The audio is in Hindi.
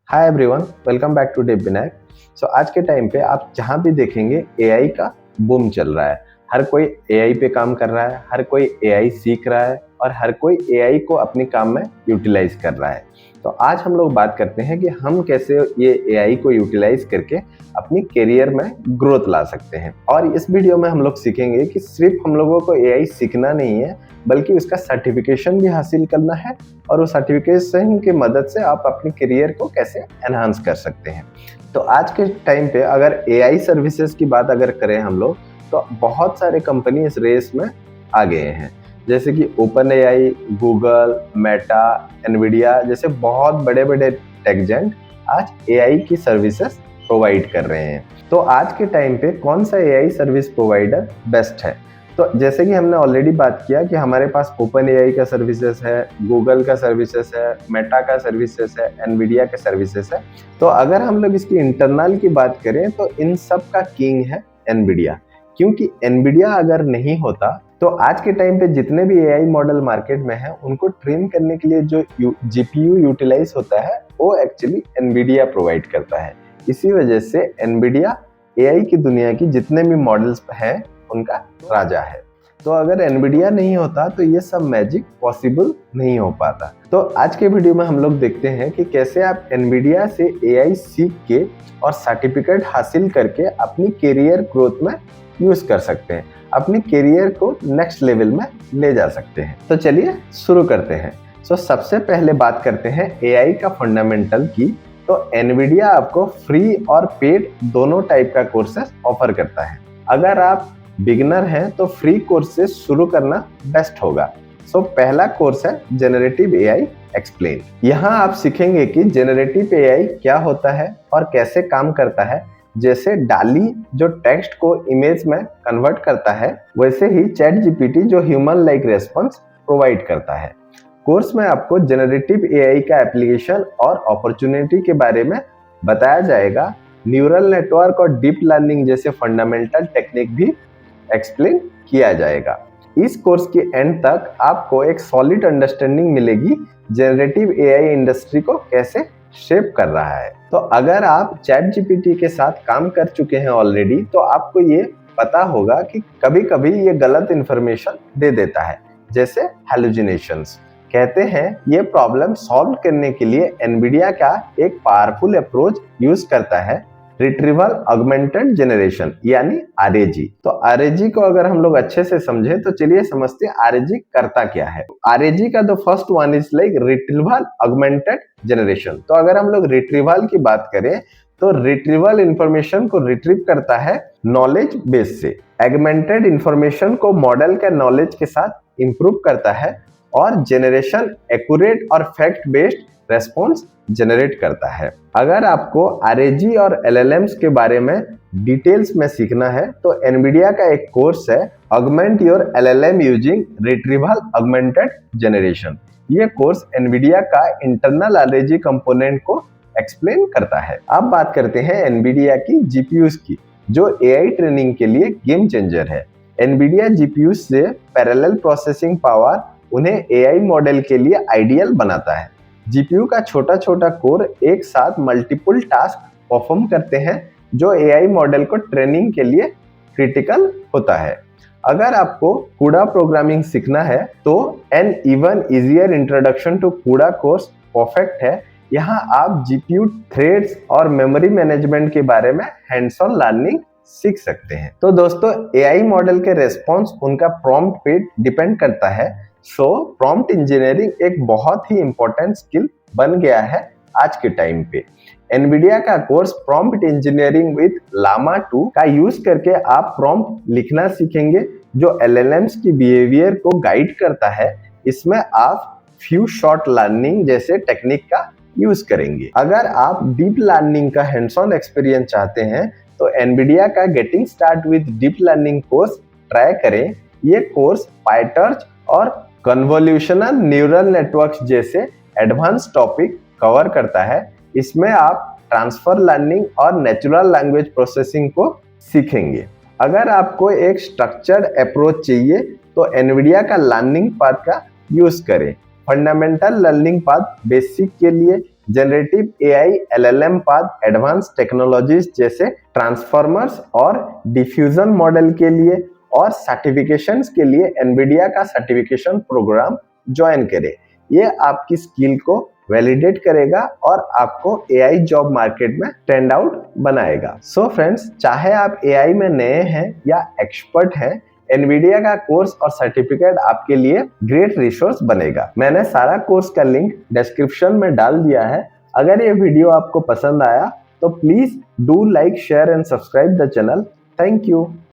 Hi everyone, welcome back to Dev Vinayak. So आज के टाइम पे आप जहाँ भी देखेंगे एआई का बूम चल रहा है। हर कोई एआई पे काम कर रहा है, हर कोई एआई सीख रहा है और हर कोई एआई को अपने काम में यूटिलाइज कर रहा है। तो आज हम लोग बात करते हैं कि हम कैसे ये एआई को यूटिलाइज करके अपनी करियर में ग्रोथ ला सकते हैं। और इस वीडियो में हम लोग सीखेंगे कि सिर्फ हम लोगों को एआई सीखना नहीं है, बल्कि उसका सर्टिफिकेशन भी हासिल करना है और उस सर्टिफिकेशन की मदद से आप अपने करियर को कैसे एनहांस कर सकते हैं। तो आज के टाइम पे अगर एआई सर्विसेज की बात अगर करें हम लोग, तो बहुत सारे कंपनी इस रेस में आ गए हैं, जैसे कि open AI, Google, Meta, Nvidia जैसे बहुत बड़े बड़े टेक जायंट आज एआई की सर्विसेज प्रोवाइड कर रहे हैं। तो आज के टाइम पे कौन सा एआई सर्विस प्रोवाइडर बेस्ट है? तो जैसे कि हमने ऑलरेडी बात किया कि हमारे पास ओपन एआई का सर्विसेज है, गूगल का सर्विसेज है, मेटा का सर्विसेज है, एनवीडिया का सर्विसेज है। तो अगर हम लोग इसकी इंटरनल की बात करें तो इन सब का किंग है एनवीडिया, क्योंकि एनवीडिया अगर नहीं होता तो आज के टाइम पे जितने भी एआई मॉडल मार्केट में है उनको ट्रेन करने के लिए जो जीपीयू यूटिलाइज होता है वो एक्चुअली एनवीडिया प्रोवाइड करता है। इसी वजह से एनवीडिया एआई की दुनिया की जितने भी मॉडल्स हैं उनका राजा है। तो अगर एनवीडिया नहीं होता तो ये सब मैजिक पॉसिबल नहीं हो पाता। तो आज के वीडियो में हम लोग देखते हैं कि कैसे आप एनवीडिया से एआई सीख के और सर्टिफिकेट हासिल करके अपनी करियर ग्रोथ में यूज कर सकते हैं, अपनी करियर को नेक्स्ट लेवल में ले जा सकते हैं। तो चलिए शुरू करते हैं। सबसे पहले बात करते हैं एआई का फंडामेंटल की। तो एनवीडिया आपको फ्री और पेड दोनों टाइप का कोर्सेस ऑफर करता है। अगर आप बिगिनर हैं तो फ्री कोर्स से शुरू करना बेस्ट होगा। पहला कोर्स है जेनरेटिव एआई एक्सप्लेन। यहाँ आप सीखेंगे कि जेनरेटिव एआई क्या होता है और कैसे काम करता है। जैसे डाली जो टेक्स्ट को इमेज में कन्वर्ट करता है, वैसे ही चैट जीपीटी जो ह्यूमन लाइक रेस्पॉन्स प्रोवाइड करता है। कोर्स में आपको जेनरेटिव एआई का एप्लीकेशन और अपॉर्चुनिटी के बारे में बताया जाएगा। न्यूरल नेटवर्क और डीप लर्निंग जैसे फंडामेंटल टेक्निक भी एक्सप्लेन किया जाएगा। इस कोर्स के एंड तक आपको एक सॉलिड अंडरस्टैंडिंग मिलेगी जेनरेटिव एआई इंडस्ट्री को कैसे शेप कर रहा है। तो अगर आप चैट जीपीटी के साथ काम कर चुके हैं ऑलरेडी, तो आपको ये पता होगा कि कभी कभी ये गलत इंफॉर्मेशन दे देता है, जैसे हैलुसिनेशंस। कहते हैं ये प्रॉब्लम सॉल्व करने के लिए एनवीडिया का एक पावरफुल अप्रोच यूज करता है, रिट्रीवल ऑगमेंटेड जनरेशन यानी आरएजी। तो आरएजी को अगर हम लोग अच्छे से समझे तो चलिए समझते हैं आरएजी करता क्या है। आरएजी का the first one is like retrieval augmented generation. तो अगर हम लोग रिट्रीवल की बात करें तो रिट्रीवल इंफॉर्मेशन को रिट्रीव करता है नॉलेज बेस से, ऑगमेंटेड इंफॉर्मेशन को मॉडल के नॉलेज के साथ इंप्रूव करता है और जनरेशन एक्यूरेट और फैक्ट बेस्ड रेस्पॉन्स जनरेट करता है। अगर आपको आरएजी और एलएलएम्स के बारे में डिटेल्स में सीखना है तो एनवीडिया का एक कोर्स है augment your LLM using retrieval augmented generation. ये कोर्स एनवीडिया का इंटरनल आरएजी कंपोनेंट को एक्सप्लेन करता है। अब बात करते हैं एनवीडिया की जीपीयूज की, जो एआई ट्रेनिंग के लिए गेम चेंजर है। एनवीडिया जीपीयूज से पैरेलल प्रोसेसिंग पावर उन्हें एआई मॉडल के लिए आइडियल बनाता है। जीपीयू का छोटा छोटा कोर एक साथ मल्टीपल टास्क परफॉर्म करते हैं, जो एआई मॉडल को ट्रेनिंग के लिए क्रिटिकल होता है। अगर आपको CUDA प्रोग्रामिंग सीखना है तो an even easier introduction to CUDA course perfect है। यहाँ आप जीपीयू थ्रेड्स और मेमोरी मैनेजमेंट के बारे में हैंड्स ऑन लर्निंग सीख सकते हैं। तो दोस्तों, एआई मॉडल के रेस्पॉन्स उनका प्रॉम्प्ट पे डिपेंड करता है। प्रॉम्प्ट इंजीनियरिंग एक बहुत ही इंपॉर्टेंट स्किल बन गया है आज के टाइम पे। एनवीडिया का course prompt engineering with Llama 2 का यूज करके आप प्रॉम्प्ट लिखना सीखेंगे, जो एलएलएम्स की बिहेवियर को गाइड करता है। इसमें आप फ्यू शॉर्ट लर्निंग जैसे टेक्निक का यूज करेंगे। अगर आप डीप लर्निंग का हैंड्स ऑन एक्सपीरियंस चाहते हैं तो एनवीडिया का getting start with deep learning course try करें। ये कोर्स पाइटर्च और कन्वोल्यूशनल न्यूरल नेटवर्क्स जैसे एडवांस टॉपिक कवर करता है। इसमें आप ट्रांसफर लर्निंग और नेचुरल लैंग्वेज प्रोसेसिंग को सीखेंगे। अगर आपको एक स्ट्रक्चर्ड अप्रोच चाहिए तो एनवीडिया का लर्निंग पाथ का यूज करें। फंडामेंटल लर्निंग पाथ बेसिक के लिए generative AI, LLM path, advance technologies जैसे ट्रांसफॉर्मर्स और डिफ्यूजन मॉडल के लिए और सर्टिफिकेशंस के लिए एनवीडिया का सर्टिफिकेशन प्रोग्राम ज्वाइन करें। ये आपकी स्किल को वैलिडेट करेगा और आपको एआई जॉब मार्केट में स्टैंड आउट बनाएगा। सो फ्रेंड्स, चाहे आप एआई में नए हैं या एक्सपर्ट हैं, एनवीडिया का कोर्स और सर्टिफिकेट आपके लिए ग्रेट रिसोर्स बनेगा। मैंने सारा कोर्स का लिंक डिस्क्रिप्शन में डाल दिया है। अगर ये वीडियो आपको पसंद आया तो please do like, share and subscribe the channel. Thank you.